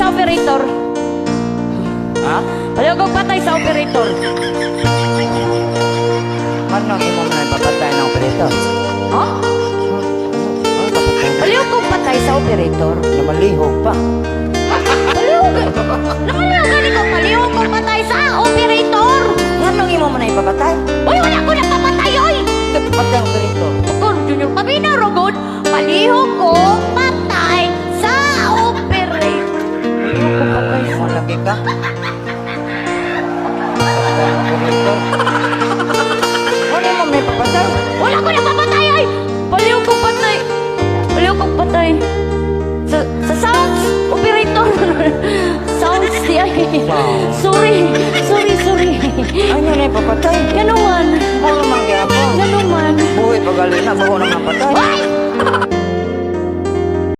sa operator. Ha? Paliw kong patay sa operator. Ano imo man papatay ng operator? Ha? Paliw kong patay sa operator. Na malihog pa. Paliw gani ko. Paliw kong patay sa operator. Ano imo man papatay? Uy, wala ko na papatay, oy! Patay ang operator. Kung Junior Pabina, Rogod, palihog ko patay sa operator. Mo lagi ka. Patay ang operator. Ano imo man papatay? Wala ko na papatay, ay! Palihog ko patay. Palihog ko patay. Sa sounds, operator. Sounds, di ay. Sorry. Ano na papatay? Ganuman. Ano man gyapon? Ganuman. Buhay pagali na bago na mapatay. Ay!